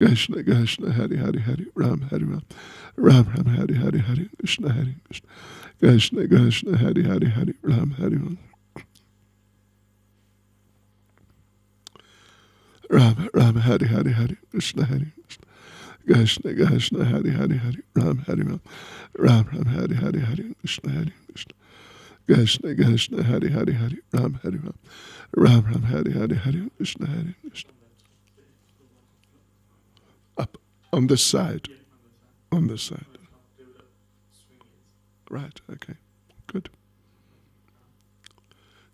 Krishna Krishna Hari Hari Hari Ram Hari Ram Ram Ram Hari Hari Hari Krishna Hari Krishna Krishna Krishna Hari Hari Hari Ram Hari Ram Ram Ram Hari Hari Hari Krishna Hari Krishna Krishna Hari Hari Hari Ram Hari Ram Ram Ram Hari Hari Hari Krishna Hari Krishna Krishna Krishna Hari Hari Hari Ram Hari Ram Ram Ram Hari Hari Hari Krishna Hari Krishna. Up on this side. On this side. Right, okay. Good.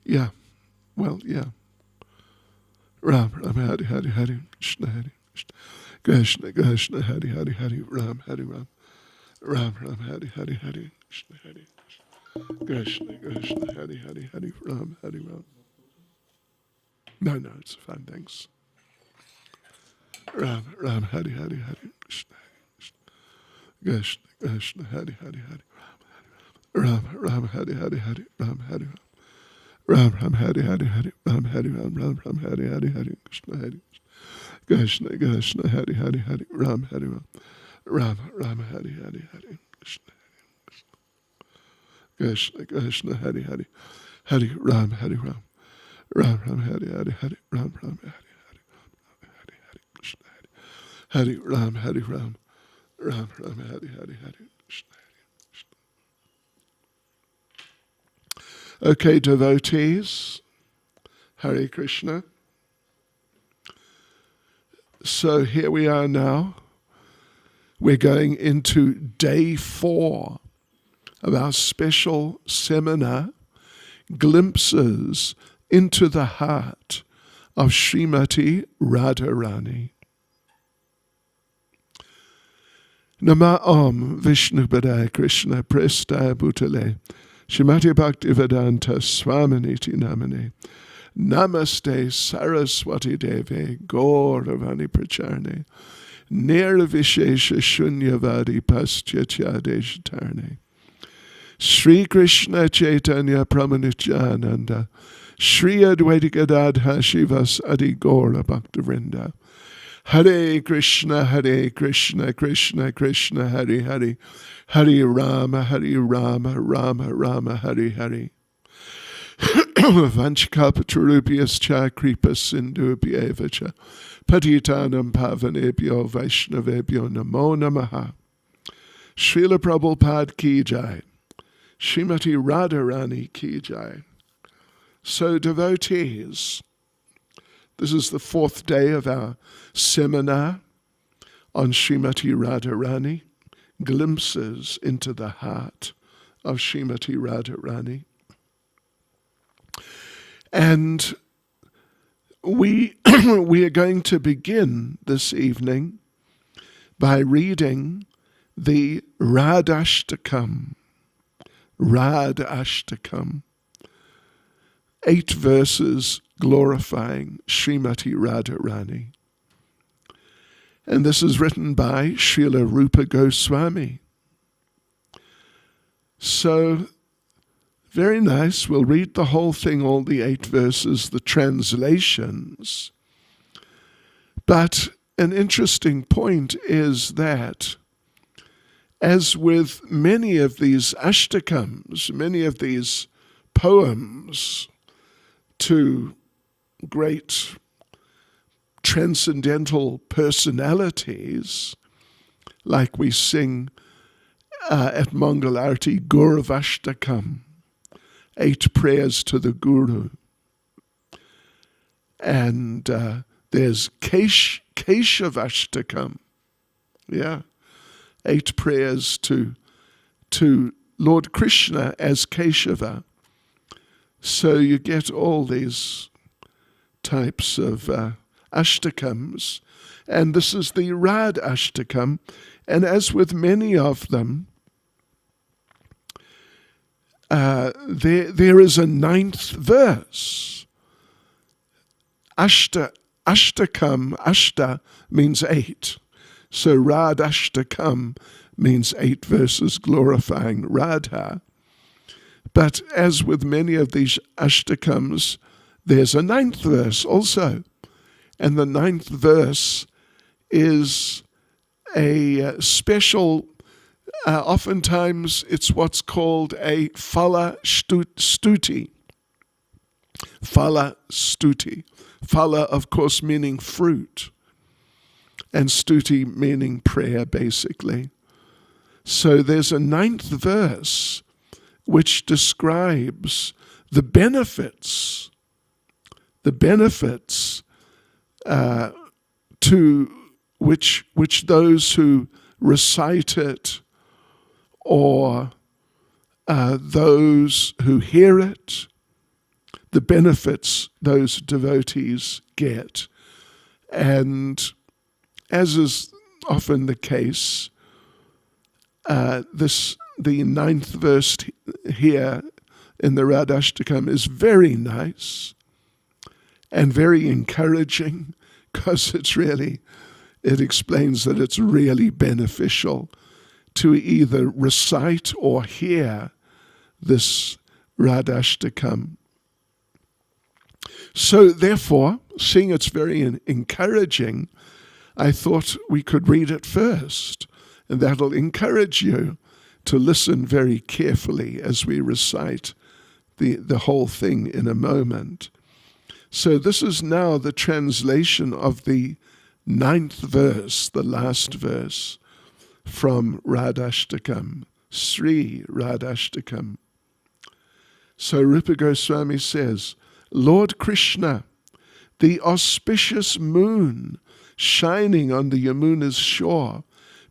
Yeah. Well, yeah. Ram Ram Hari Hari Hari Krishna Hari Krishna Krishna Hari Hari Hari Ram Hari Ram Ram Ram Hari Hari Hari Krishna Hari Krishna Krishna Hari Hari Hari Ram Hari Ram. No, it's fine, thanks. Ram Ram Hari Hari Hari Krishna Krishna Krishna Hari Hari Hari Ram Ram Hari Hari Hari Ram Hari Ram Ram Ram Hari Hari Hari Ram Hari Ram Ram Ram Hari Hari Hari Krishna Hari Krishna Krishna Hari Hari Hari Ram Hari Ram Ram Ram Hari Hari Hari Krishna Krishna Krishna Hari Hari Hari Ram Hari Ram Ram Ram Hari Hari Hari Ram Ram Hari Hari Hari Hari Krishna Hari Ram Hari Ram Ram Ram Hari Hari Hari Krishna Hari. Okay, devotees, Hare Krishna. So here we are now. We're going into day 4 of our special seminar, Glimpses into the Heart of Srimati Radharani. Nama Om Vishnu Padaya Krishna Prestaya Bhutale Srimati Bhaktivedanta Swaminiti Namane Namaste Saraswati Deve Gauravani Pracharne Nirvishesha Shunyavadi Paschyatyadeshatarne Sri Krishna Chaitanya Pramanityananda Sri Advaita Gadadha Shivas Adi Gaura Bhaktivinoda Hare Krishna, Krishna Krishna, Hare Hare, Hare Rama, Rama Rama, Hare Hare. Vanchakapatarubhyas cha kripa sindhubhyeva cha patitanam pavanebhyo vaishnavebhyo namo namaha. Srila Prabhupada ki jai. Srimati Radharani ki jai. So devotees, this is the 4th day of our seminar on Srimati Radharani, Glimpses into the Heart of Srimati Radharani. And we are going to begin this evening by reading the Radhashtakam. 8 verses glorifying Srimati Radharani. And this is written by Srila Rupa Goswami. So, very nice. We'll read the whole thing, all the 8 verses, the translations. But an interesting point is that, as with many of these ashtakams, many of these poems to great transcendental personalities, like we sing at Mangalarti, Gauravashtakam, 8 prayers to the Guru. And there's Keshavashtakam, 8 prayers to Lord Krishna as Keshava. So you get all these types of ashtakams, and this is the Rad Ashtakam, and as with many of them, there is a 9th verse. Ashtakam, Ashta means 8. So Rad Ashtakam means 8 verses glorifying Radha. But as with many of these ashtakams, there's a 9th verse also. And the 9th verse is a special, oftentimes it's what's called a phala stuti. Phala stuti. Phala, of course, meaning fruit, and stuti meaning prayer, basically. So there's a 9th verse which describes the benefits to which those who recite it, or those who hear it, the benefits those devotees get. And as is often the case, the 9th verse here in the Radhashtakam is very nice and very encouraging, because it explains that it's really beneficial to either recite or hear this Radhashtakam. So therefore, seeing it's very encouraging, I thought we could read it first, and that'll encourage you to listen very carefully as we recite the whole thing in a moment. So this is now the translation of the 9th verse, the last verse, from Radhashtakam, Sri Radhashtakam. So Rupa Goswami says, Lord Krishna, the auspicious moon shining on the Yamuna's shore,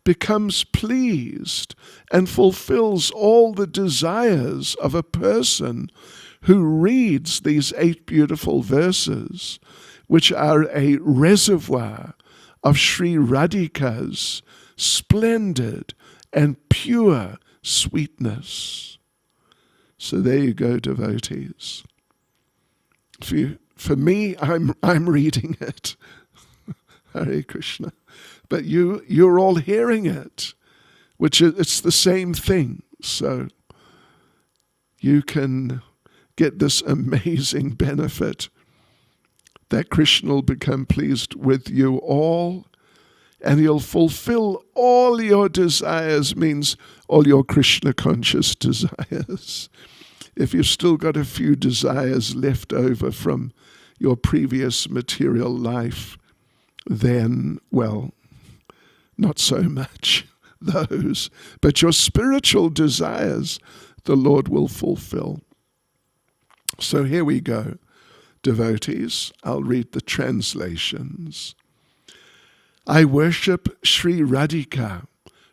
becomes pleased and fulfills all the desires of a person who reads these 8 beautiful verses, which are a reservoir of Sri Radhika's splendid and pure sweetness. So there you go, devotees. For me, I'm reading it. Hare Krishna. But you're all hearing it, which it's the same thing. So you can get this amazing benefit that Krishna will become pleased with you all, and he'll fulfill all your desires, means all your Krishna conscious desires. If you've still got a few desires left over from your previous material life, then, well, not so much those, but your spiritual desires the Lord will fulfill. So here we go, devotees. I'll read the translations. I worship Sri Radhika,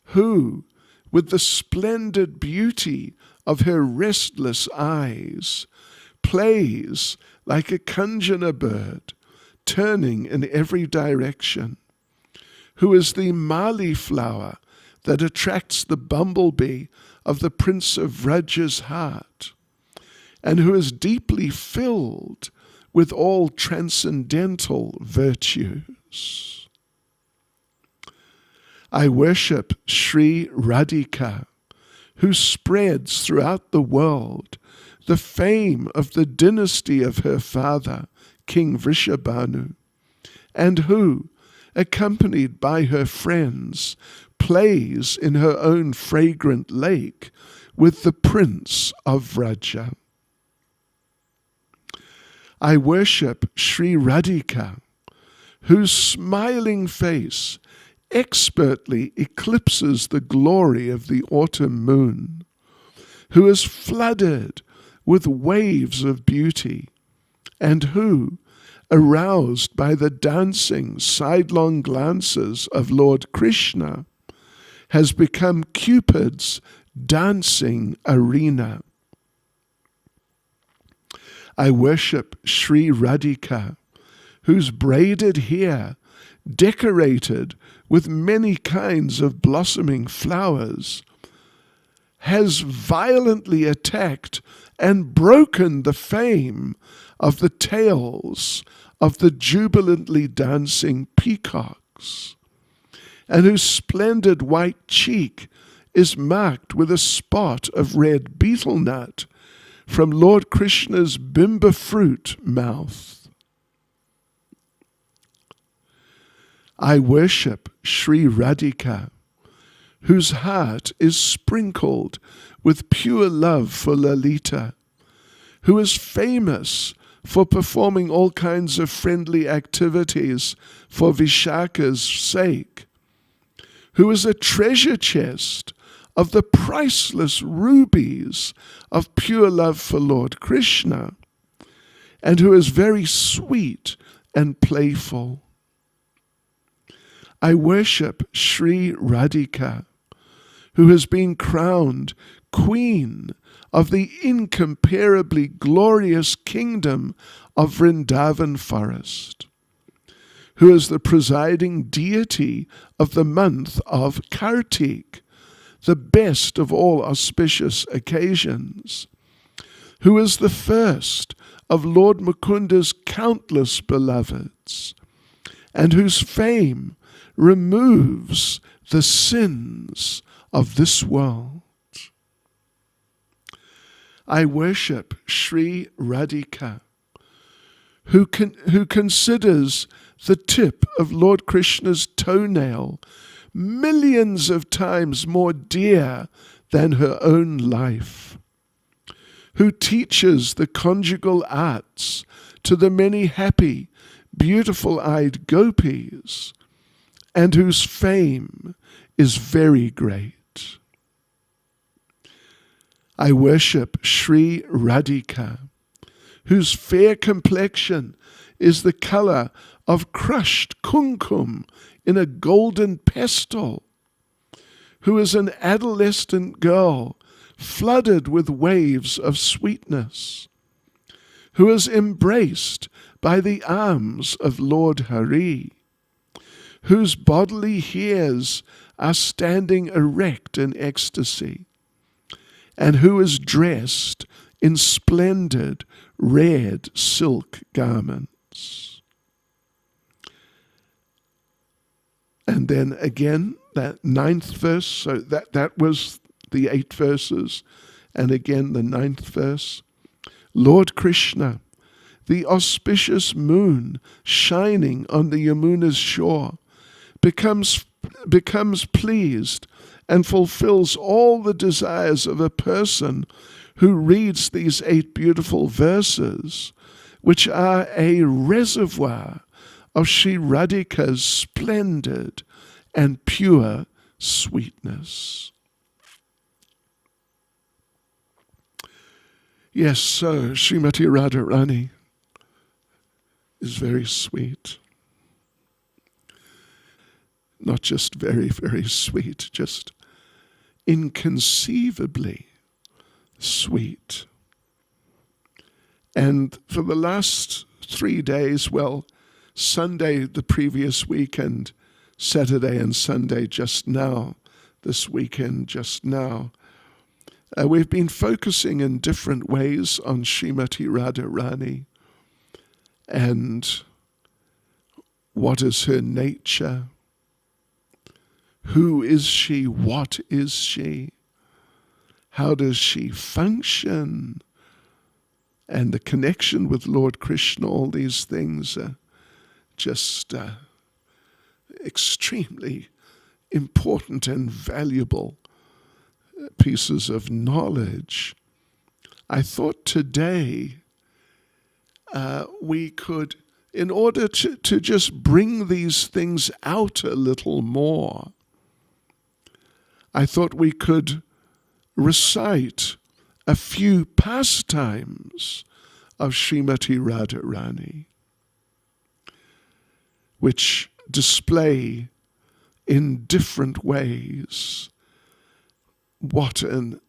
who, with the splendid beauty of her restless eyes, plays like a Kanjana bird, turning in every direction, who is the mali flower that attracts the bumblebee of the Prince of Vraja's heart, and who is deeply filled with all transcendental virtues. I worship Sri Radhika, who spreads throughout the world the fame of the dynasty of her father, King Vrishabhanu, and who, accompanied by her friends, plays in her own fragrant lake with the Prince of Vraja. I worship Sri Radhika, whose smiling face expertly eclipses the glory of the autumn moon, who is flooded with waves of beauty, and who, aroused by the dancing sidelong glances of Lord Krishna, has become Cupid's dancing arena. I worship Sri Radhika, whose braided hair, decorated with many kinds of blossoming flowers, has violently attacked and broken the fame of the tails of the jubilantly dancing peacocks, and whose splendid white cheek is marked with a spot of red betel nut from Lord Krishna's bimba fruit mouth. I worship Sri Radhika, whose heart is sprinkled with pure love for Lalita, who is famous for performing all kinds of friendly activities for Vishaka's sake, who is a treasure chest of the priceless rubies of pure love for Lord Krishna, and who is very sweet and playful. I worship Sri Radhika, who has been crowned Queen of the incomparably glorious kingdom of Vrindavan forest, who is the presiding deity of the month of Kartik, the best of all auspicious occasions, who is the first of Lord Mukunda's countless beloveds, and whose fame removes the sins of this world. I worship Sri Radhika, who considers the tip of Lord Krishna's toenail millions of times more dear than her own life, who teaches the conjugal arts to the many happy, beautiful-eyed gopis, and whose fame is very great. I worship Sri Radhika, whose fair complexion is the color of crushed kumkum in a golden pestle, who is an adolescent girl flooded with waves of sweetness, who is embraced by the arms of Lord Hari, whose bodily hairs are standing erect in ecstasy, and who is dressed in splendid red silk garments. And then again, that 9th verse, so that was the 8 verses, and again the 9th verse. Lord Krishna, the auspicious moon shining on the Yamuna's shore, becomes pleased and fulfills all the desires of a person who reads these 8 beautiful verses, which are a reservoir of Sri Radhika's splendid and pure sweetness. Yes, so Srimati Radharani is very sweet. Not just very, very sweet, just inconceivably sweet. And for the last 3 days, well, Sunday the previous weekend, Saturday and Sunday just now, this weekend just now, we've been focusing in different ways on Srimati Radharani and what is her nature, who is she, what is she, how does she function, and the connection with Lord Krishna. All these things are just extremely important and valuable pieces of knowledge. I thought today we could, in order to just bring these things out a little more, I thought we could recite a few pastimes of Srimati Radharani, which display in different ways what an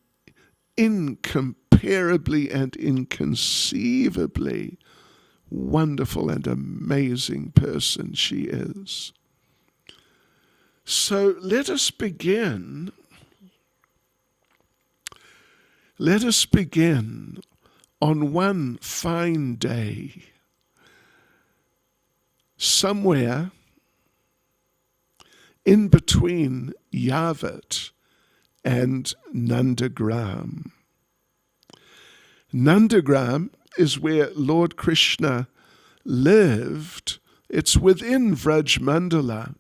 incomparably and inconceivably wonderful and amazing person she is. So let us begin. Let us begin on one fine day, somewhere in between Yavat and Nandagram. Nandagram is where Lord Krishna lived. It's within Vraj Mandala,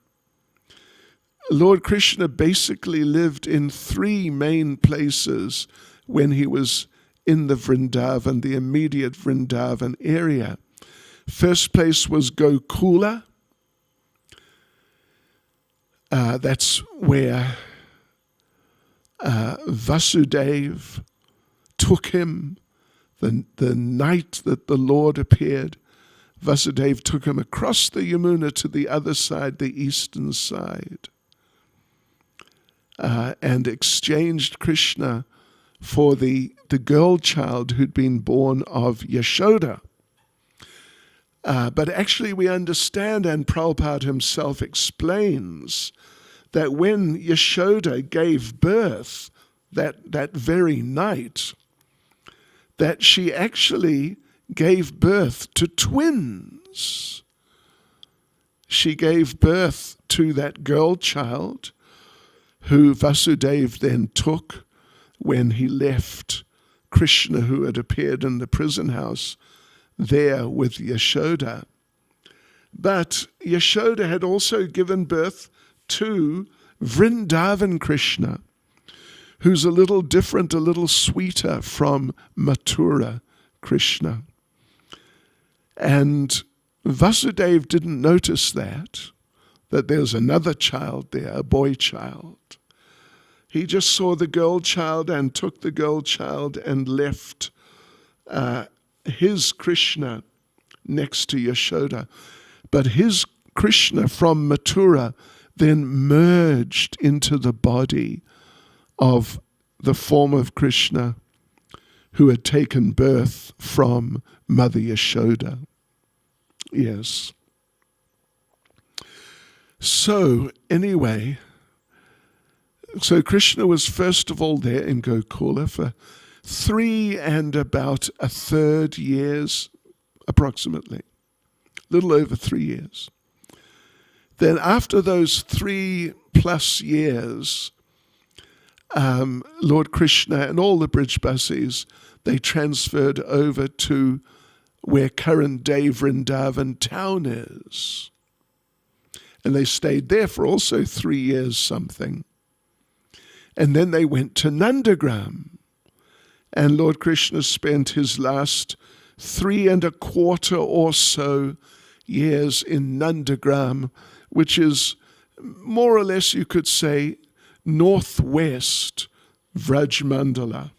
Lord Krishna basically lived in three main places when he was in the Vrindavan, the immediate Vrindavan area. First place was Gokula. That's where Vasudeva took him the night that the Lord appeared. Vasudeva took him across the Yamuna to the other side, the eastern side, and exchanged Krishna for the girl child who'd been born of Yashoda. But actually we understand, and Prabhupada himself explains, that when Yashoda gave birth that very night, that she actually gave birth to twins. She gave birth to that girl child who Vasudeva then took when he left Krishna, who had appeared in the prison house there with Yashoda. But Yashoda had also given birth to Vrindavan Krishna, who's a little different, a little sweeter from Mathura Krishna. And Vasudeva didn't notice that there's another child there, a boy child. He just saw the girl child and took the girl child and left his Krishna next to Yashoda. But his Krishna from Mathura then merged into the body of the form of Krishna who had taken birth from Mother Yashoda. Yes. So anyway, so Krishna was first of all there in Gokula for 3 and about a third years, approximately, a little over 3 years. Then after those 3+ years, Lord Krishna and all the Brijbasis, they transferred over to where current day Vrindavan town is. And they stayed there for also 3 years something. And then they went to Nandagram. And Lord Krishna spent his last 3 1/4 or so years in Nandagram, which is more or less, you could say, northwest Vrajmandala.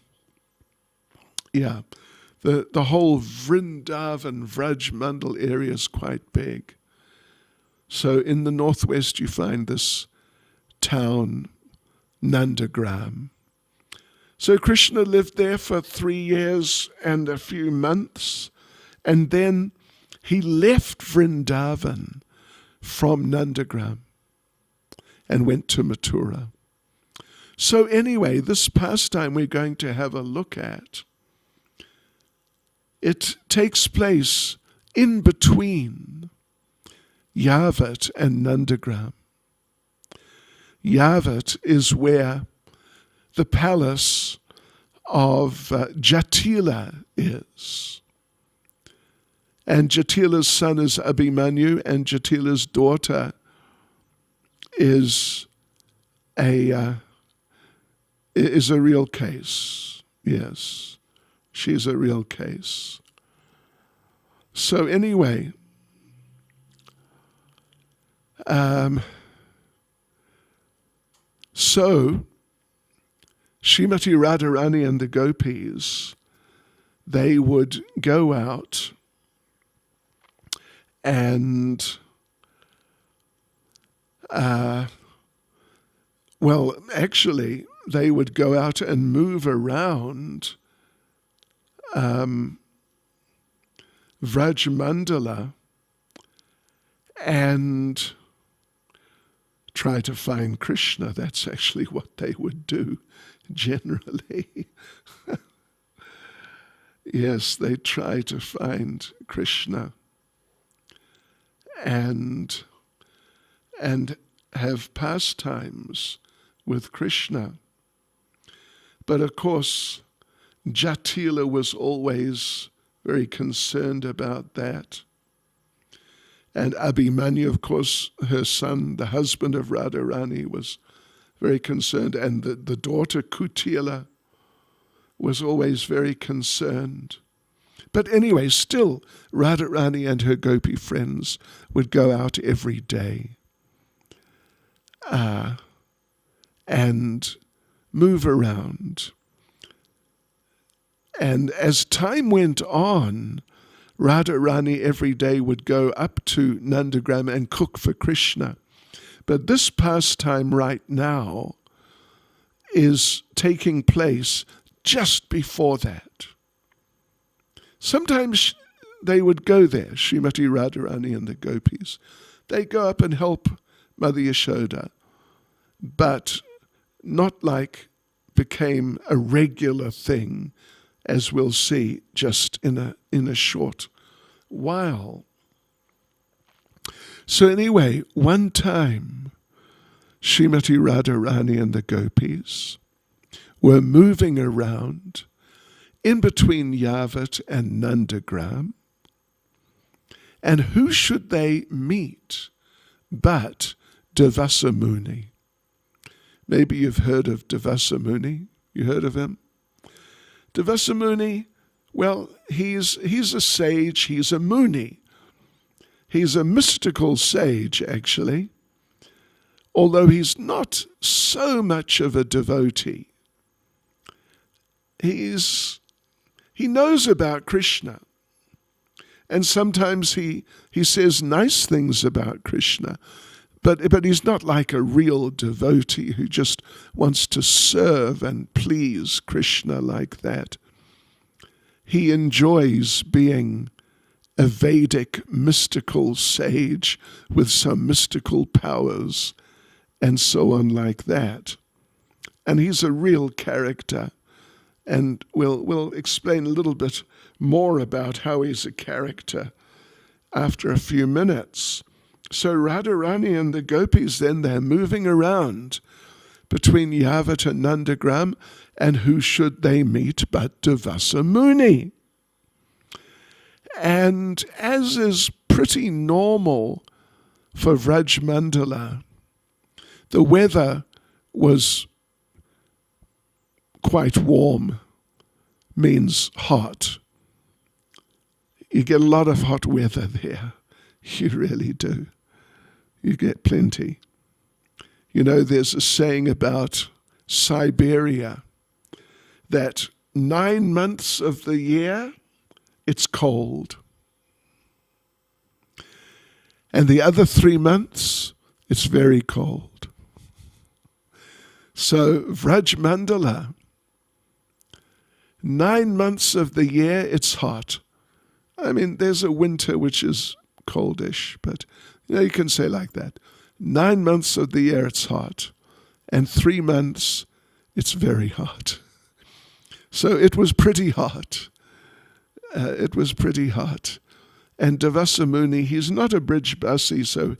Yeah, the whole Vrindavan Vrajmandal area is quite big. So in the northwest you find this town, Nandagram. So Krishna lived there for 3 years and a few months, and then he left Vrindavan from Nandagram and went to Mathura. So anyway, this pastime we're going to have a look at, it takes place in between Yavat and Nandagram. Yavat is where the palace of Jatila is. And Jatila's son is Abhimanyu, and Jatila's daughter is a real case. Yes, she's a real case. So anyway, so Srimati Radharani and the gopis, they would go out and well, actually, they would go out and move around Vrajmandala and try to find Krishna. That's actually what they would do generally. Yes, they try to find Krishna and have pastimes with Krishna. But of course, Jatila was always very concerned about that. And Abhimanyu, of course, her son, the husband of Radharani, was very concerned. And the daughter Kutila was always very concerned. But anyway, still, Radharani and her gopi friends would go out every day and move around. And as time went on, Radharani every day would go up to Nandagram and cook for Krishna. But this pastime right now is taking place just before that. Sometimes they would go there, Srimati Radharani and the gopis. They go up and help Mother Yashoda, but not like became a regular thing, as we'll see just in a short while. So anyway, one time, Srimati Radharani and the gopis were moving around in between Yavat and Nandagram. And who should they meet but Devasa Muni? Maybe you've heard of Devasa Muni. You heard of him? Devasa Muni, well, he's a sage, he's a Muni. He's a mystical sage, actually, although he's not so much of a devotee. He knows about Krishna, and sometimes he says nice things about Krishna, but he's not like a real devotee who just wants to serve and please Krishna like that. He enjoys being a Vedic mystical sage with some mystical powers and so on like that. And he's a real character. And we'll explain a little bit more about how he's a character after a few minutes. So Radharani and the gopis then, they're moving around between Yavat and Nandagram, and who should they meet but Devasa Muni? And as is pretty normal for Vraj Mandala, the weather was quite warm, means hot. You get a lot of hot weather there. You really do. You get plenty. You know, there's a saying about Siberia that 9 months of the year, it's cold. And the other 3 months, it's very cold. So Vraj Mandala, 9 months of the year, it's hot. I mean, there's a winter which is coldish, but you can say like that. 9 months of the year, it's hot. And 3 months, it's very hot. So it was pretty hot. It was pretty hot. And Devasa Muni, he's not a Brijbasi, so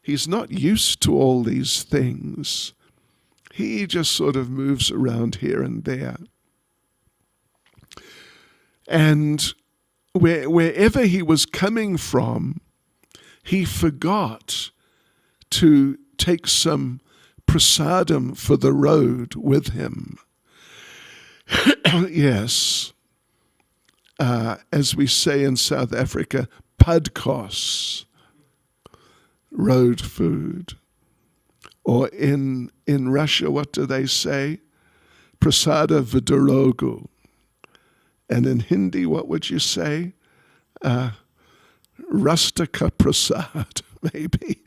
he's not used to all these things. He just sort of moves around here and there. And wherever he was coming from, he forgot to take some prasadam for the road with him. Yes. As we say in South Africa, padkos, road food. Or in Russia, what do they say? Prasada vidorogu. And in Hindi, what would you say? Rustica prasad, maybe.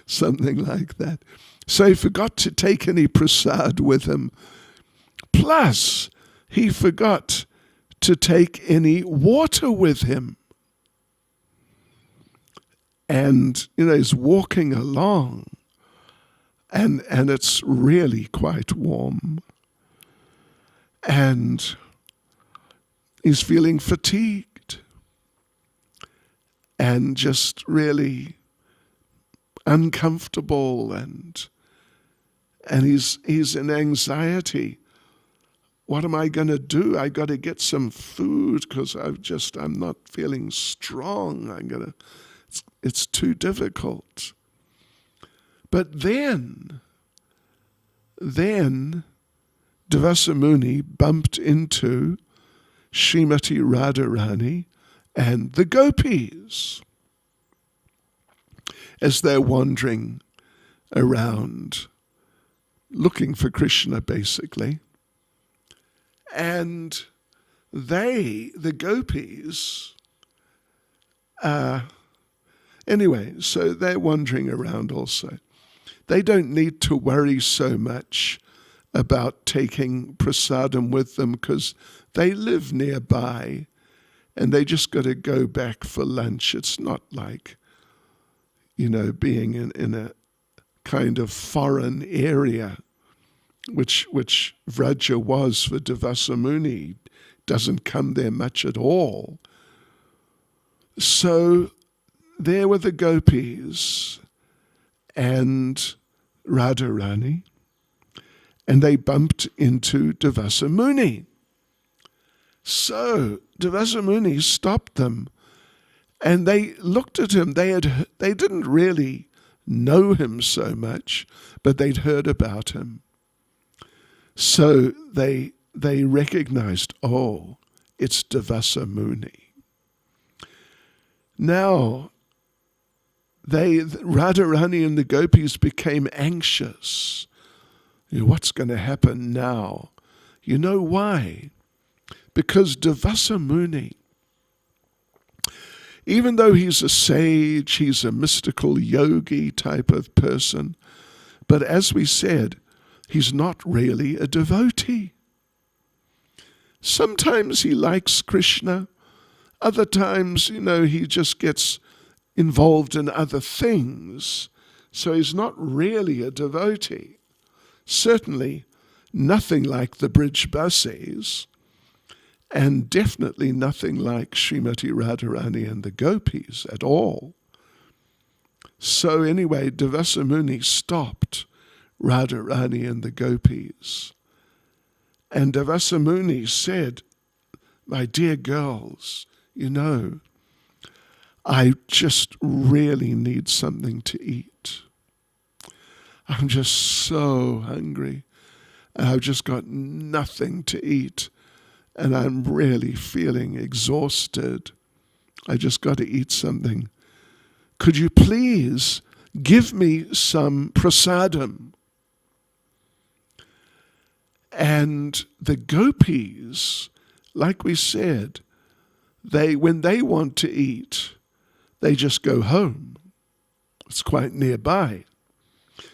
Something like that. So he forgot to take any prasad with him. Plus, he forgot to take any water with him. And, he's walking along, and it's really quite warm. And he's feeling fatigued and just really uncomfortable, and he's in anxiety. what am I going to do? I got to get some food because I'm not feeling strong. It's too difficult. But then Devasamuni bumped into Srimati Radharani and the gopis as they're wandering around looking for Krishna, basically. And the gopis, anyway, so they're wandering around also. They don't need to worry so much about taking prasadam with them because they live nearby and they just got to go back for lunch. It's not like, being in a kind of foreign area, which Vraja was for Devasamuni. Doesn't come there much at all. So there were the gopis and Radharani, and they bumped into Devasamuni. So Devasamuni stopped them, and they looked at him. They didn't really know him so much, but they'd heard about him. So they recognized, oh, it's Devasamuni. Now, Radharani and the gopis became anxious. What's going to happen now? You know why? Because Devasamuni, even though he's a sage, he's a mystical yogi type of person, but as we said, he's not really a devotee. Sometimes he likes Krishna, other times, he just gets involved in other things, so he's not really a devotee. Certainly nothing like the Brijbasis, and definitely nothing like Srimati Radharani and the gopis at all. So anyway, Devasamuni stopped Radharani and the gopis. And Devasamuni said, my dear girls, I just really need something to eat. I'm just so hungry. I've just got nothing to eat. And I'm really feeling exhausted. I just got to eat something. Could you please give me some prasadam? And the gopis, like we said, when they want to eat, they just go home. It's quite nearby.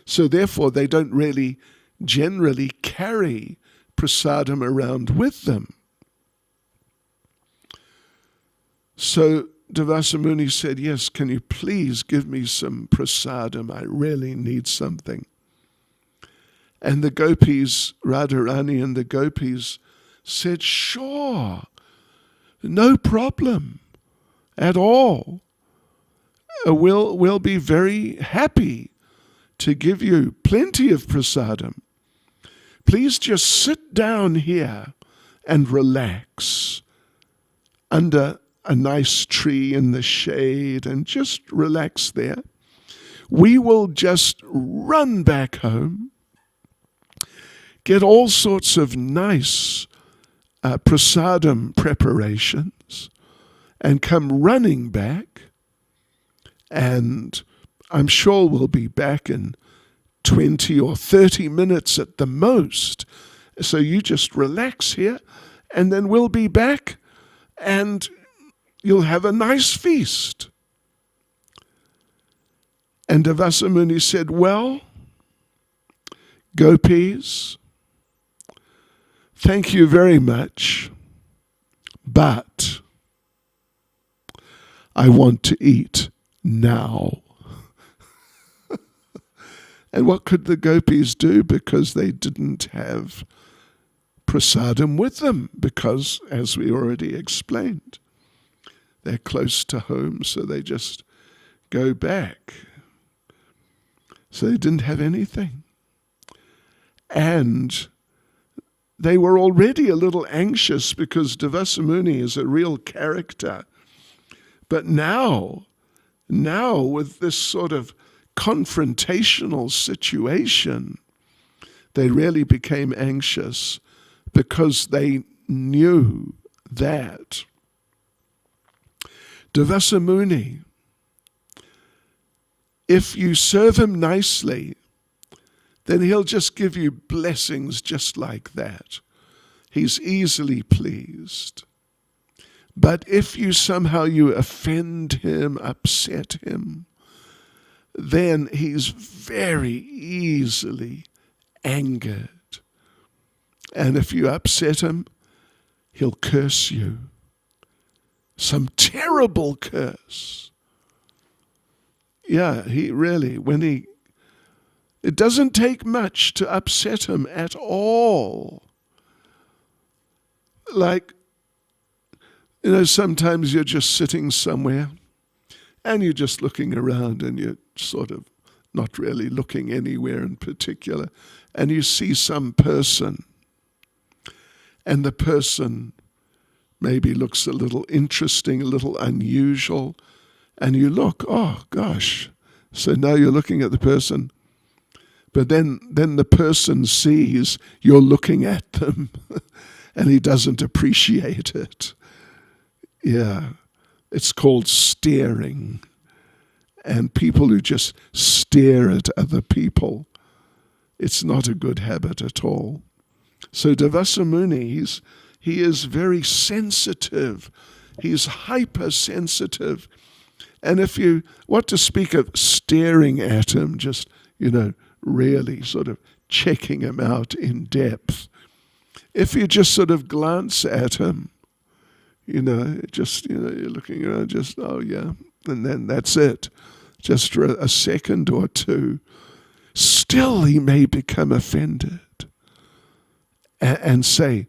So therefore, they don't really generally carry prasadam around with them. So Devasamuni said, yes, can you please give me some prasadam? I really need something. And the gopis, Radharani and the gopis said, sure, no problem at all. We'll be very happy to give you plenty of prasadam. Please just sit down here and relax under a nice tree in the shade and just relax there. We will just run back home, get all sorts of nice prasadam preparations, and come running back. And I'm sure we'll be back in 20 or 30 minutes at the most. So you just relax here, and then we'll be back, and you'll have a nice feast. And Devasamuni said, well, gopis, thank you very much, but I want to eat now. And what could the gopis do? Because they didn't have prasadam with them, because, as we already explained, they're close to home, so they just go back. So they didn't have anything. And they were already a little anxious because Devasa Muni is a real character. But now with this sort of confrontational situation, they really became anxious because they knew that Devasa Muni, if you serve him nicely, then he'll just give you blessings just like that. He's easily pleased. But if you somehow offend him, upset him, then he's very easily angered. And if you upset him, he'll curse you. Some terrible curse. Yeah, it doesn't take much to upset him at all. Like, sometimes you're just sitting somewhere and you're just looking around and you're sort of not really looking anywhere in particular, and you see some person, and the person maybe looks a little interesting, a little unusual, and you look, oh gosh. So now you're looking at the person, but then the person sees you're looking at them and he doesn't appreciate it. Yeah, it's called staring. And people who just stare at other people, it's not a good habit at all. So Devasa Muni, he is very sensitive. He's hypersensitive. And if you want to speak of staring at him, just, really sort of checking him out in depth, if you just sort of glance at him, you're looking around, just, oh yeah, and then that's it. Just for a second or two, still he may become offended and say,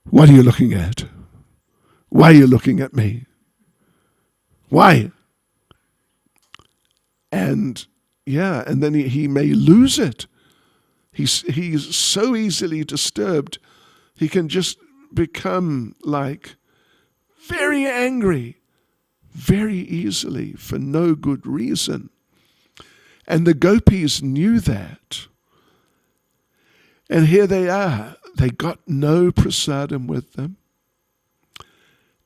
what are you looking at? Why are you looking at me? Why? And then he may lose it. He's so easily disturbed, he can just become like very angry very easily for no good reason. And the gopis knew that. And here they are. They got no prasadam with them.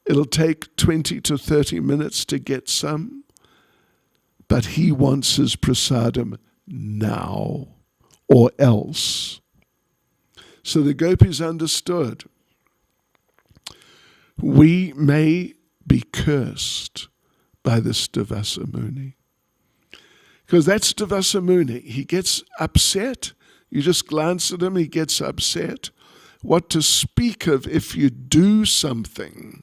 It'll take 20 to 30 minutes to get some, but he wants his prasadam now or else. So the gopis understood. We may be cursed by this Devasa Muni. Because that's Devasa Muni. He gets upset. You just glance at him, he gets upset. What to speak of if you do something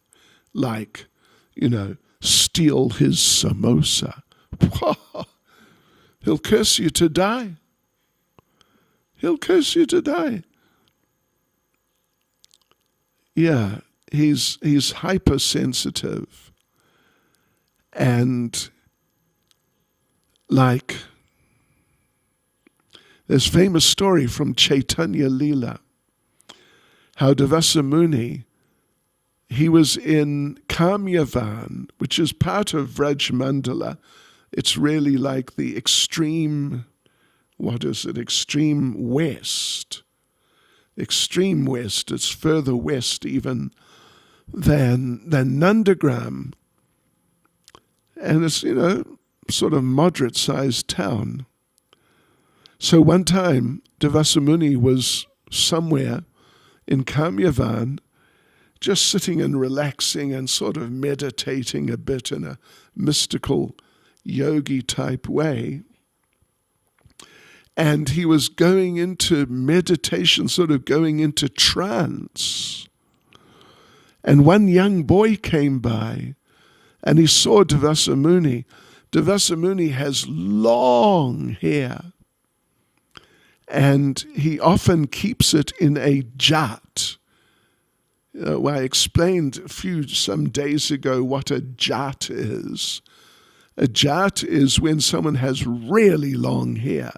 like, steal his samosa. He'll curse you to die. He'll curse you to die. Yeah, he's hypersensitive. And like, there's a famous story from Chaitanya Leela, how Devasa Muni, he was in Kamyavan, which is part of Vraj Mandala. It's really like the extreme west. Extreme west, it's further west even than Nandagram. And it's, sort of moderate-sized town. So one time, Devasa Muni was somewhere in Kamyavan, just sitting and relaxing and sort of meditating a bit in a mystical yogi type way. And he was going into meditation, sort of going into trance. And one young boy came by and he saw Devasa Muni. Devasa Muni has long hair and he often keeps it in a jat. I explained some days ago what a jat is. A jat is when someone has really long hair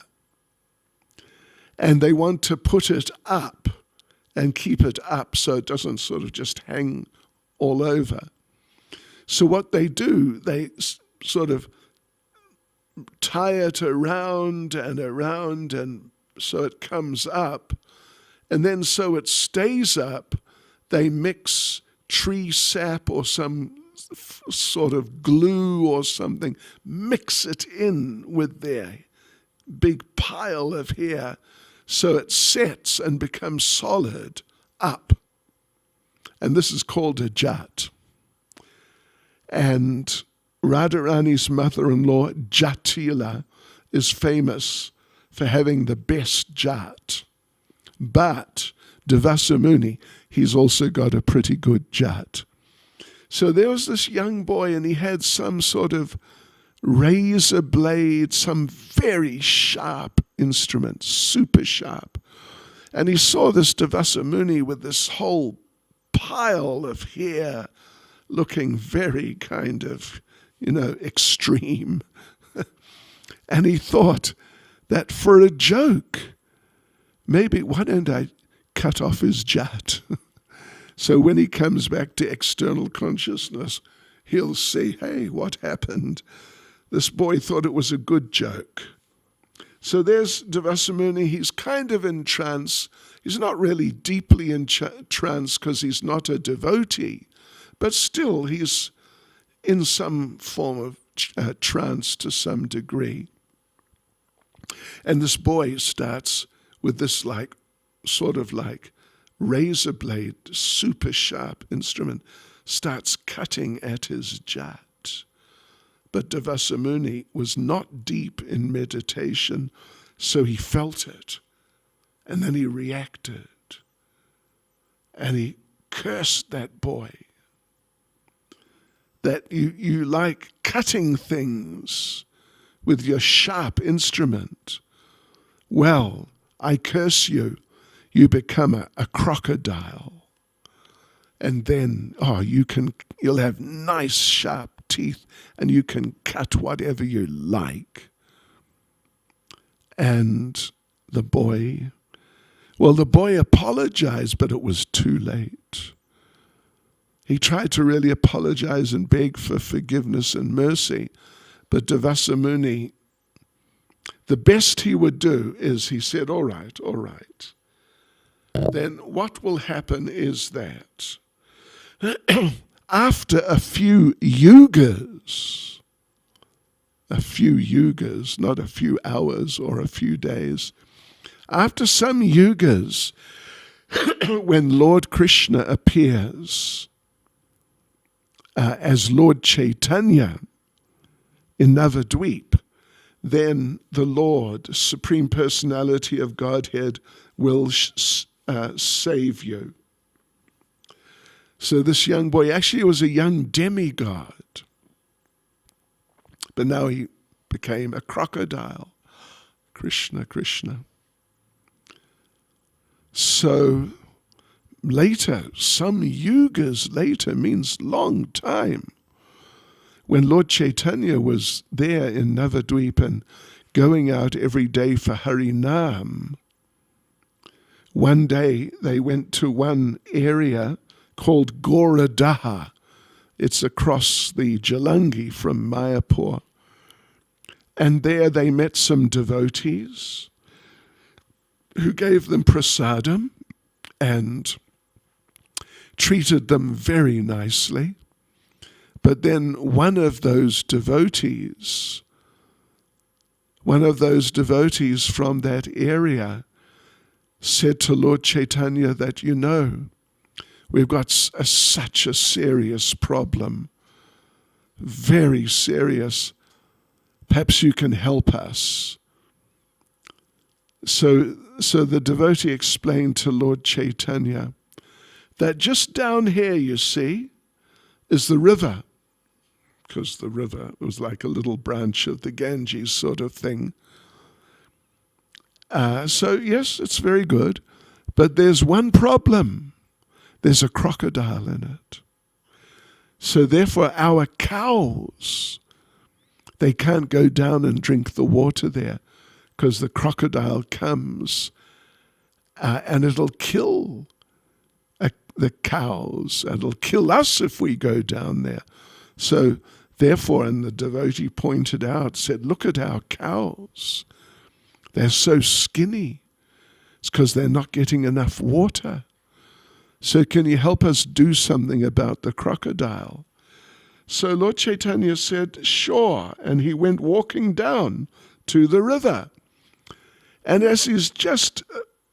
and they want to put it up and keep it up so it doesn't sort of just hang all over. So what they do, they sort of tie it around, and so it comes up. And then so it stays up, they mix tree sap or some sort of glue or something, mix it in with their big pile of hair so it sets and becomes solid up. And this is called a jat. And Radharani's mother-in-law, Jatila, is famous for having the best jat. But Devasamuni, he's also got a pretty good jat. So there was this young boy, and he had some sort of razor blade, some very sharp instrument, super sharp. And he saw this Devasamuni with this whole pile of hair looking very kind of, extreme. And he thought that for a joke, maybe why don't I cut off his jat? So when he comes back to external consciousness, he'll see, hey, what happened? This boy thought it was a good joke. So there's Devasamuni. He's kind of in trance. He's not really deeply in trance because he's not a devotee, but still he's in some form of trance to some degree. And this boy starts with this sort of razor blade, super sharp instrument, starts cutting at his jat. But Devasamuni was not deep in meditation, so he felt it. And then he reacted. And he cursed that boy. That you like cutting things with your sharp instrument. Well, I curse you. You become a crocodile. And then, you'll have nice sharp teeth and you can cut whatever you like. And the boy apologized, but it was too late. He tried to really apologize and beg for forgiveness and mercy, but Devasamuni, the best he would do is he said, all right. Then what will happen is that after a few yugas, not a few hours or a few days, after some yugas, when Lord Krishna appears as Lord Chaitanya in Navadvip, then the Lord, Supreme Personality of Godhead, will save you. So this young boy actually was a young demigod, but now he became a crocodile. Krishna, Krishna. So later, some yugas later, means long time, when Lord Chaitanya was there in Navadvip and going out every day for Harinam, one day they went to one area called Goradaha. It's across the Jalangi from Mayapur. And there they met some devotees who gave them prasadam and treated them very nicely. But then one of those devotees from that area said to Lord Chaitanya that, we've got such a serious problem, very serious. Perhaps you can help us. So the devotee explained to Lord Chaitanya that just down here, you see, is the river, because the river was like a little branch of the Ganges sort of thing. So yes, it's very good, but there's one problem. There's a crocodile in it. So therefore our cows, they can't go down and drink the water there because the crocodile comes and it'll kill the cows, and it'll kill us if we go down there. So therefore, and the devotee pointed out, said, look at our cows. They're so skinny. It's because they're not getting enough water. So can you help us do something about the crocodile? So Lord Chaitanya said, sure. And he went walking down to the river. And as he's just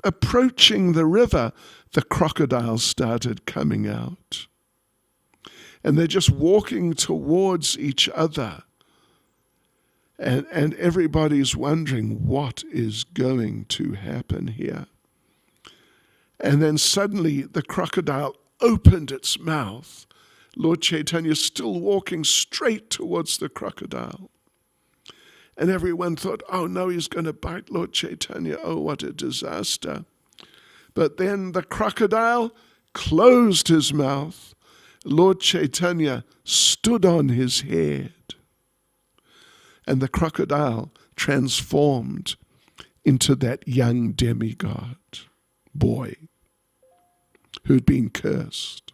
approaching the river, the crocodiles started coming out. And they're just walking towards each other. And everybody's wondering what is going to happen here. And then suddenly the crocodile opened its mouth. Lord Chaitanya still walking straight towards the crocodile. And everyone thought, oh no, he's going to bite Lord Chaitanya. Oh, what a disaster. But then the crocodile closed his mouth. Lord Chaitanya stood on his head. And the crocodile transformed into that young demigod boy who'd been cursed.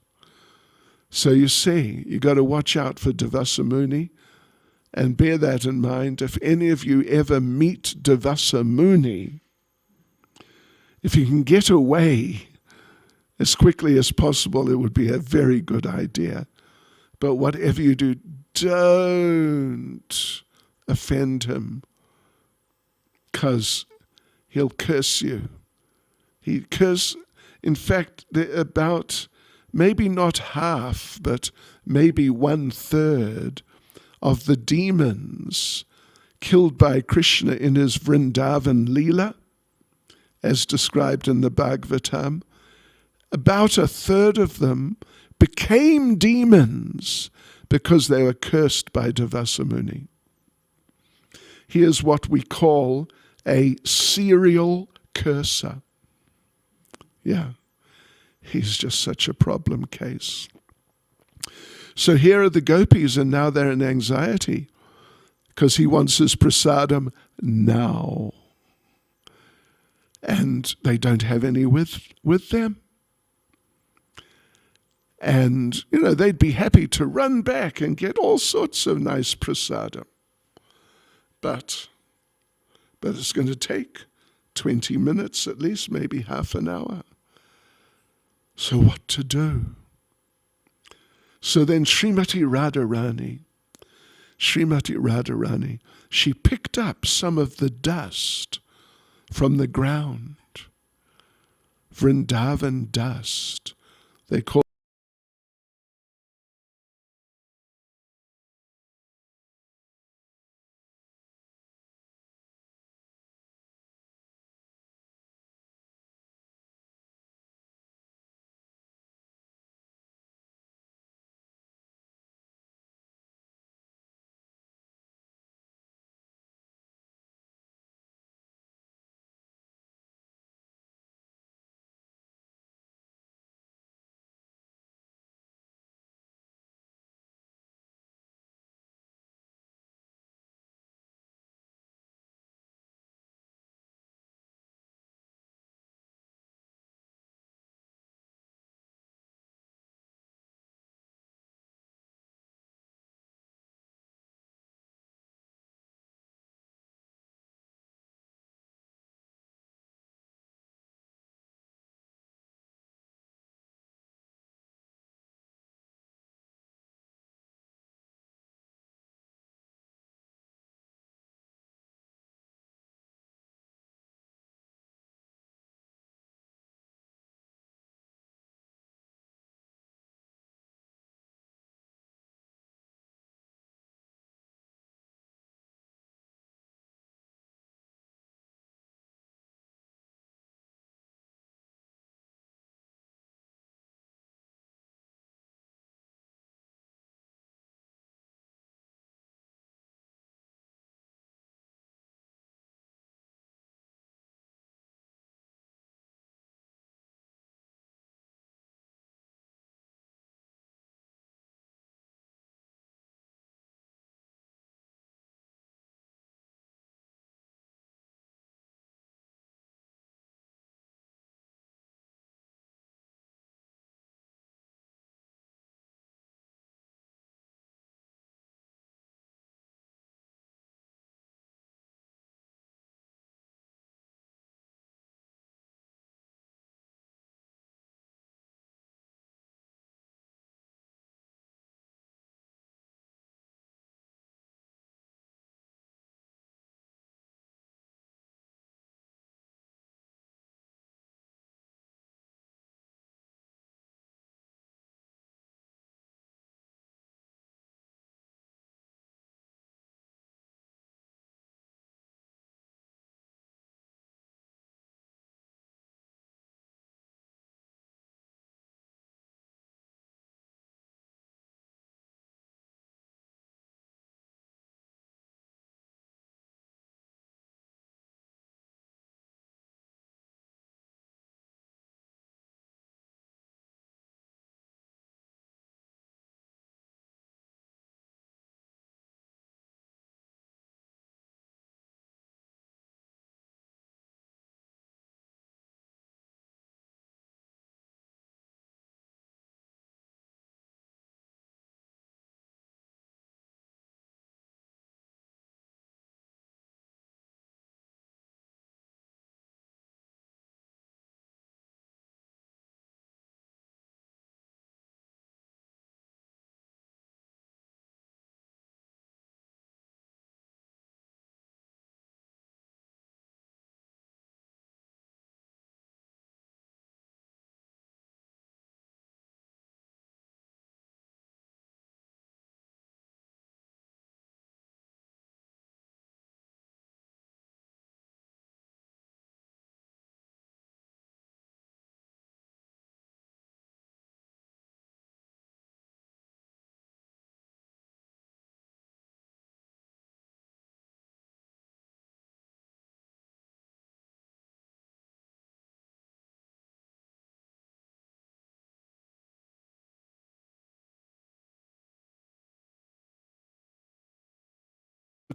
So you see, you got to watch out for Devasa Muni, and bear that in mind. If any of you ever meet Devasa Muni, if you can get away as quickly as possible, it would be a very good idea. But whatever you do, don't offend him, because he'll curse you. He curse. In fact, about maybe not half, but maybe 1/3 of the demons killed by Krishna in his Vrindavan Leela, as described in the Bhagavatam, about 1/3 of them became demons because they were cursed by Devasa Muni. He is what we call a serial curser. Yeah, he's just such a problem case. So here are the gopis, and now they're in anxiety because he wants his prasadam now. And they don't have any with them. And, they'd be happy to run back and get all sorts of nice prasadam. But it's going to take 20 minutes at least, maybe half an hour. So what to do? So then Srimati Radharani, she picked up some of the dust from the ground, Vrindavan dust. They call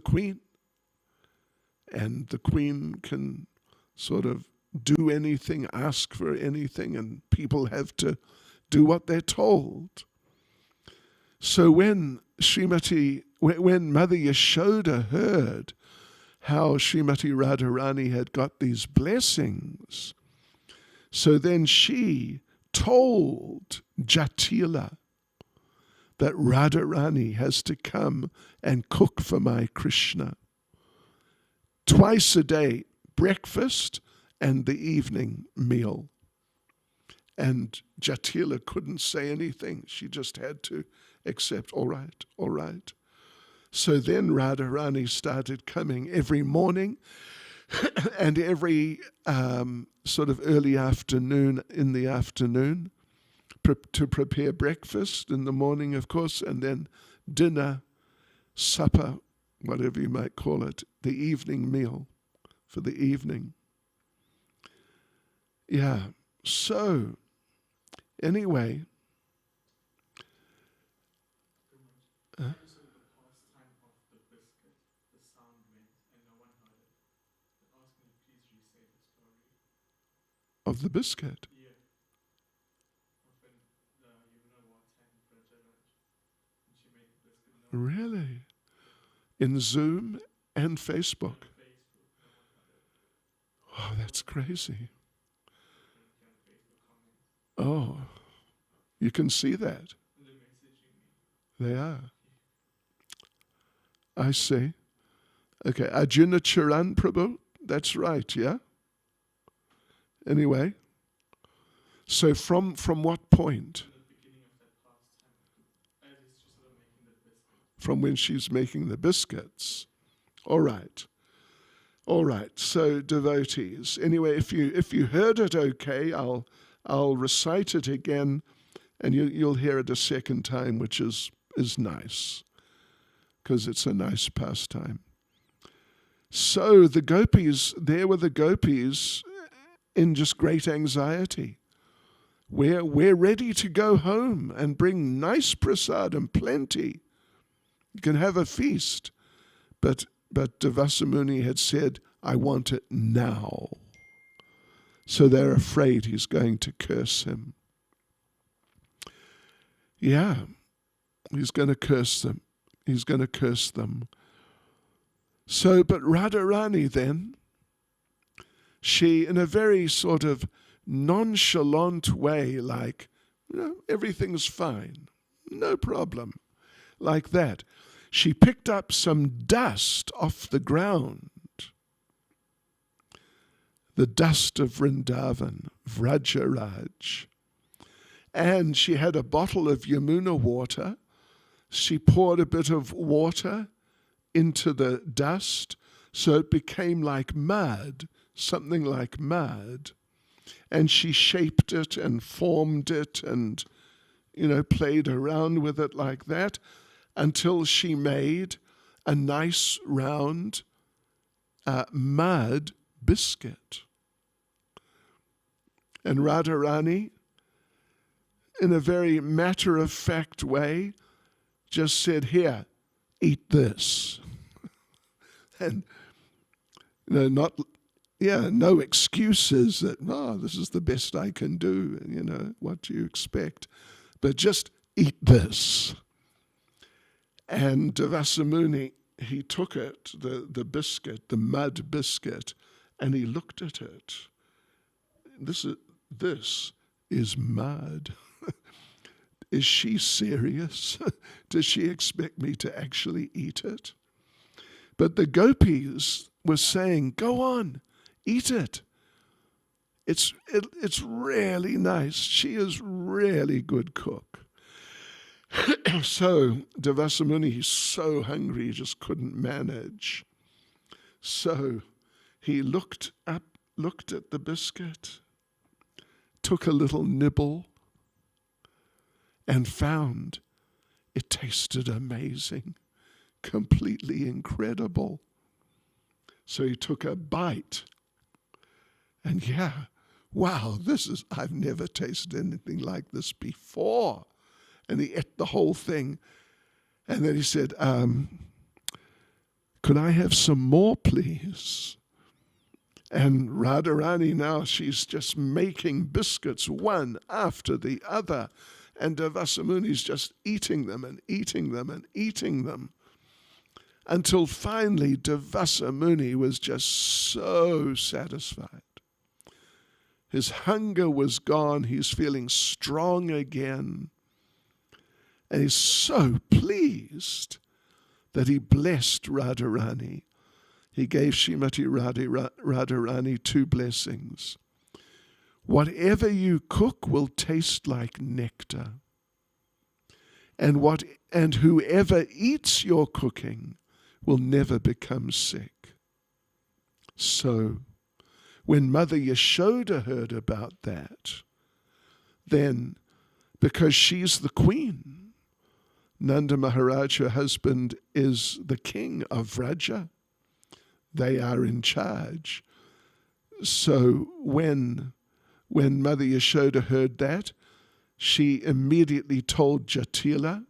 the queen, and the queen can sort of do anything, ask for anything, and people have to do what they're told. So when Mother Yashoda heard how Srimati Radharani had got these blessings, so then she told Jatila that Radharani has to come and cook for my Krishna twice a day, breakfast and the evening meal. And Jatila couldn't say anything. She just had to accept, all right, all right. So then Radharani started coming every morning and every sort of early afternoon, in the afternoon, to prepare breakfast in the morning, of course, and then dinner, supper, whatever you might call it, the evening meal for the evening. Yeah, so anyway. Of the biscuit? Yeah. Of when and she made the biscuit. Really? In Zoom and Facebook? Oh, that's crazy. Oh, you can see that. They are. I see. Okay, Arjuna Charan Prabhu, that's right, yeah? Anyway, so from what point? From when she's making the biscuits. All right. All right. So devotees. Anyway, if you heard it okay, I'll recite it again, and you'll hear it a second time, which is nice, because it's a nice pastime. So the gopis, there were the gopis in just great anxiety. We're ready to go home and bring nice prasadam, plenty. You can have a feast. But Devasamuni had said, I want it now. So they're afraid he's going to curse him. Yeah, he's going to curse them. He's going to curse them. So, but Radharani then, she, in a very sort of nonchalant way, like, everything's fine, no problem, like that. She picked up some dust off the ground, the dust of Vrindavan, Vrajaraj. And she had a bottle of Yamuna water. She poured a bit of water into the dust, so it became like mud, something like mud. And she shaped it and formed it and, played around with it like that until she made a nice round mud biscuit. And Radharani, in a very matter-of-fact way, just said, here, eat this. And no excuses that, this is the best I can do, what do you expect? But just eat this. And Devasamuni, he took it, the biscuit, the mud biscuit, and he looked at it. This is mud. Is she serious? Does she expect me to actually eat it? But the gopis were saying, go on, eat it. It's really nice. She is really good cook. So Devasamuni, he's so hungry, he just couldn't manage. So he looked at the biscuit, took a little nibble, and found it tasted amazing, completely incredible. So he took a bite, and wow, I've never tasted anything like this before. And he ate the whole thing. And then he said, Could I have some more, please? And Radharani now, she's just making biscuits one after the other. And Durvasa Muni's just eating them and eating them and eating them. Until finally Durvasa Muni was just so satisfied. His hunger was gone. He's feeling strong again. And he's so pleased that he blessed Radharani. He gave Srimati Radharani 2 blessings. Whatever you cook will taste like nectar. And whoever eats your cooking will never become sick. So, when Mother Yashoda heard about that, then, because she's the queen, Nanda Maharaj, her husband, is the king of Vraja. They are in charge. So when Mother Yashoda heard that, she immediately told Jatila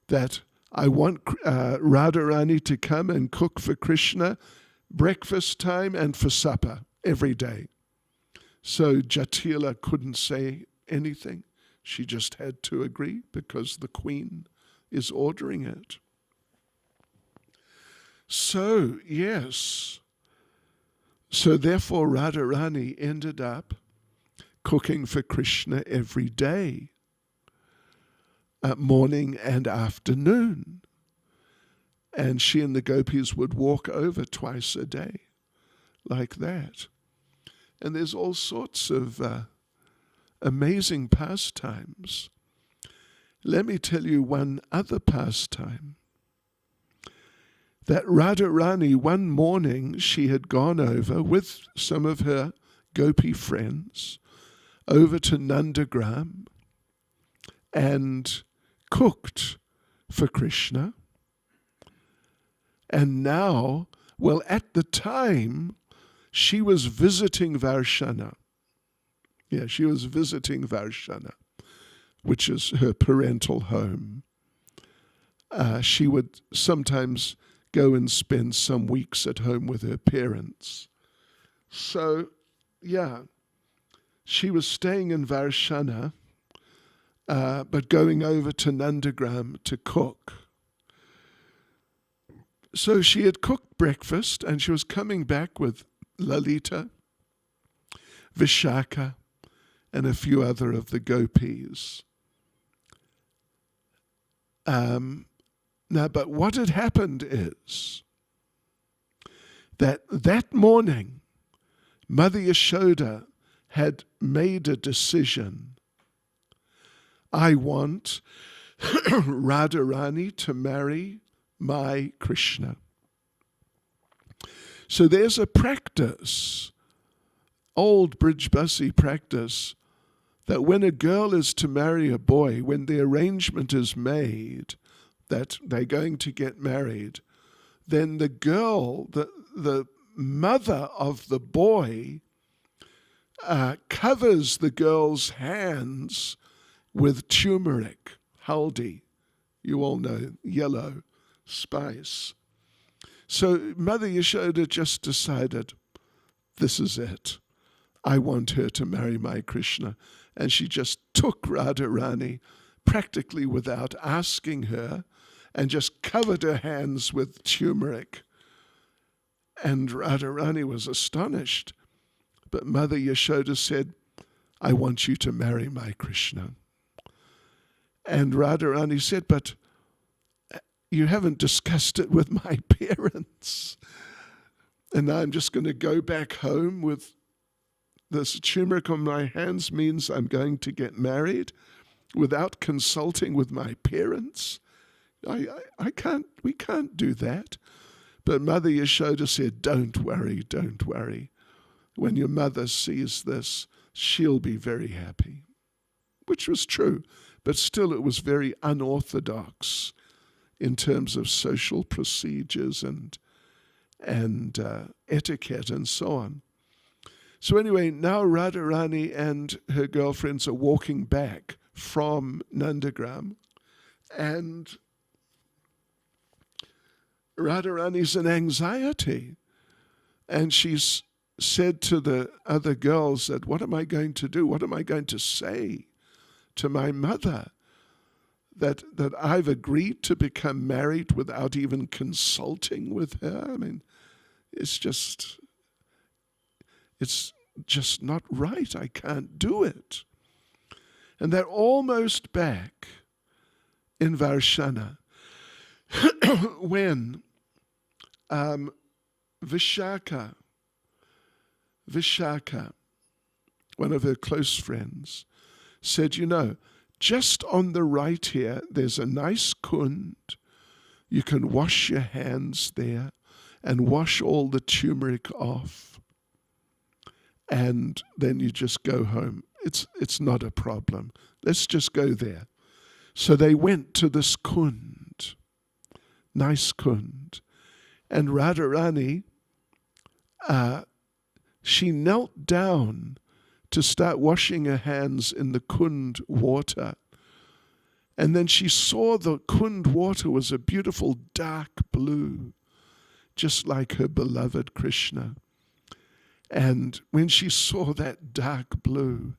that I want Radharani to come and cook for Krishna breakfast time and for supper every day. So Jatila couldn't say anything. She just had to agree because the queen is ordering it. So, yes. So therefore Radharani ended up cooking for Krishna every day, morning and afternoon. And she and the gopis would walk over twice a day, like that. And there's all sorts of amazing pastimes. Let me tell you one other pastime. That Radharani, one morning, she had gone over with some of her gopi friends over to Nandagram and cooked for Krishna. And now, well, at the time, she was visiting Varshana. Yeah, she was visiting Varshana, which is her parental home. She would sometimes go and spend some weeks at home with her parents. So, yeah, she was staying in Varshana, but going over to Nandagram to cook. So she had cooked breakfast and she was coming back with Lalita, Vishaka, and a few other of the gopis. Now, but what had happened is that morning, Mother Yashoda had made a decision. I want Radharani to marry my Krishna. So there's a practice, old Brijbasi practice, that when a girl is to marry a boy, when the arrangement is made that they're going to get married, then the girl, the mother of the boy, covers the girl's hands with turmeric, haldi. You all know, yellow spice. So Mother Yashoda just decided, this is it. I want her to marry my Krishna. And she just took Radharani practically without asking her and just covered her hands with turmeric. And Radharani was astonished. But Mother Yashoda said, I want you to marry my Krishna. And Radharani said, but you haven't discussed it with my parents. And now I'm just going to go back home with this turmeric on my hands means I'm going to get married without consulting with my parents. We can't do that. But Mother Yashoda said, don't worry. When your mother sees this, she'll be very happy. Which was true, but still it was very unorthodox in terms of social procedures and etiquette and so on. So anyway, now Radharani and her girlfriends are walking back from Nandagram, and Radharani's in anxiety. And she's said to the other girls that, what am I going to do? What am I going to say to my mother? That I've agreed to become married without even consulting with her? I mean, it's just not right. I can't do it. And they're almost back in Varshana when Vishaka, one of her close friends, said, just on the right here, there's a nice kund. You can wash your hands there and wash all the turmeric off. And then you just go home. It's not a problem. Let's just go there. So they went to this kund, nice kund. And Radharani, she knelt down to start washing her hands in the kund water. And then she saw the kund water was a beautiful dark blue, just like her beloved Krishna. And when she saw that dark blue,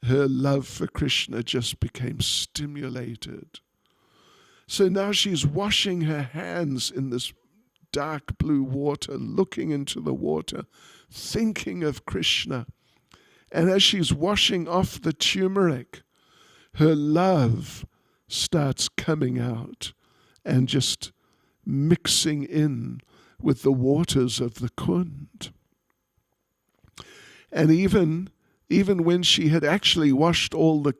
her love for Krishna just became stimulated. So now she's washing her hands in this dark blue water, looking into the water, thinking of Krishna. And as she's washing off the turmeric, her love starts coming out and just mixing in with the waters of the kund. And even when she had actually washed all the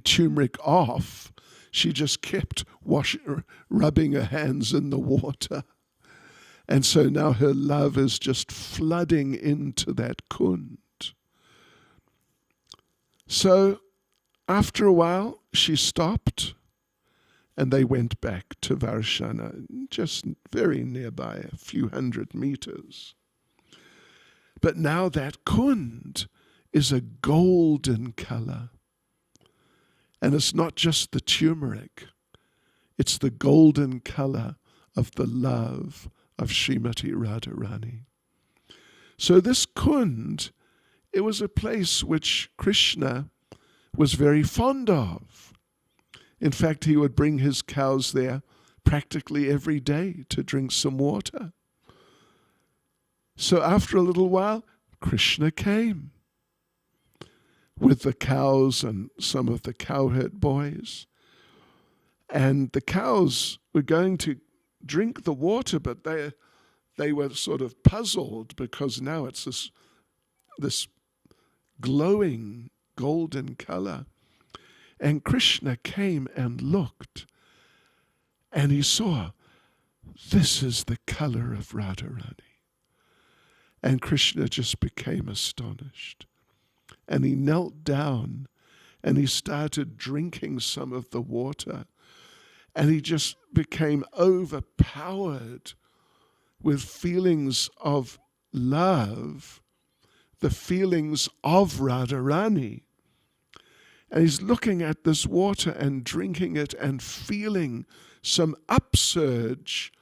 turmeric off, she just kept rubbing her hands in the water. And so now her love is just flooding into that kund. So after a while, she stopped and they went back to Varshana, just very nearby, a few hundred meters. But now that kund is a golden color. And it's not just the turmeric, it's the golden color of the love of Srimati Radharani. So this kund, it was a place which Krishna was very fond of. In fact, he would bring his cows there practically every day to drink some water. So after a little while, Krishna came with the cows and some of the cowherd boys. And the cows were going to drink the water, but they were sort of puzzled because now it's this glowing golden color. And Krishna came and looked, and he saw, this is the color of Radharani. And Krishna just became astonished. And he knelt down and he started drinking some of the water. And he just became overpowered with feelings of love, the feelings of Radharani. And he's looking at this water and drinking it and feeling some upsurge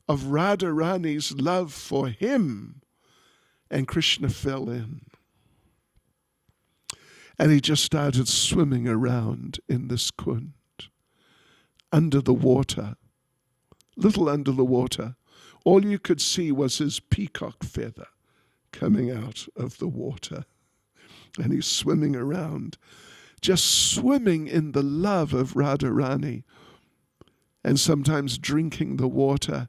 of Radharani's love for him. And Krishna fell in. And he just started swimming around in this kund, under the water, little under the water. All you could see was his peacock feather coming out of the water. And he's swimming around, just swimming in the love of Radharani, and sometimes drinking the water.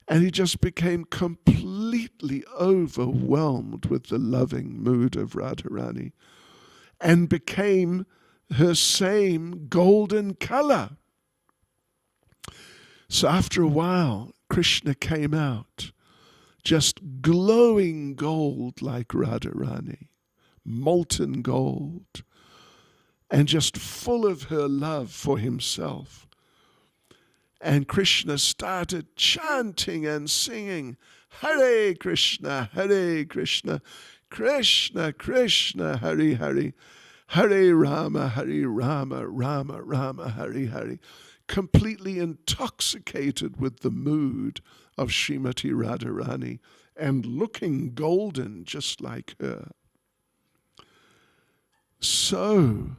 And he just became completely overwhelmed with the loving mood of Radharani and became her same golden color. So after a while, Krishna came out, just glowing gold like Radharani, molten gold, and just full of her love for himself. And Krishna started chanting and singing, Hare Krishna, Krishna Krishna, Hare Hare, Hare Rama, Rama Rama, Hare Hare, completely intoxicated with the mood of Srimati Radharani and looking golden just like her. So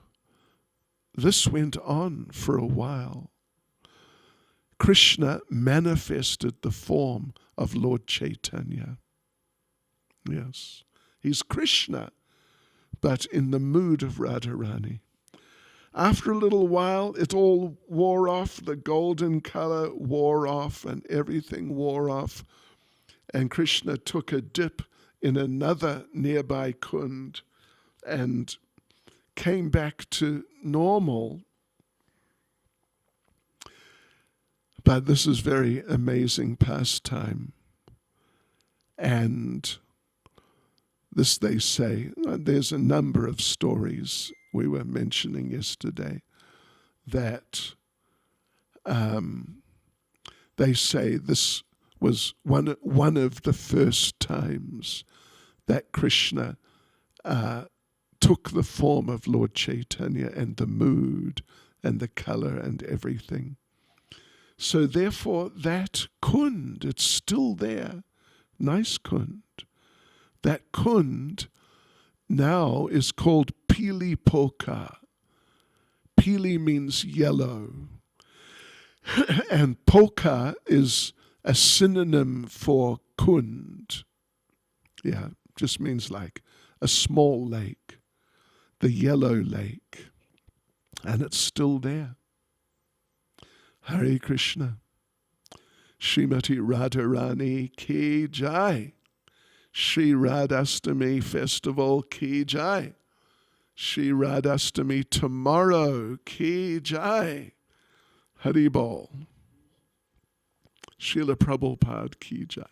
this went on for a while. Krishna manifested the form of Lord Chaitanya. Yes, he's Krishna, but in the mood of Radharani. After a little while, it all wore off. The golden color wore off and everything wore off. And Krishna took a dip in another nearby kund and came back to normal. But this is very amazing pastime. And this, they say, there's a number of stories we were mentioning yesterday that they say this was one of the first times that Krishna took the form of Lord Chaitanya and the mood and the color and everything. So therefore that kund, it's still there, nice kund. That kund now is called Pili Polka. Pili means yellow. And polka is a synonym for kund. Yeah, just means like a small lake, the yellow lake. And it's still there. Hare Krishna. Srimati Radharani ki jai. Shri Radhastami festival ki jai. Shri Radhastami tomorrow ki jai. Hari Bol. Srila Prabhupada ki jai.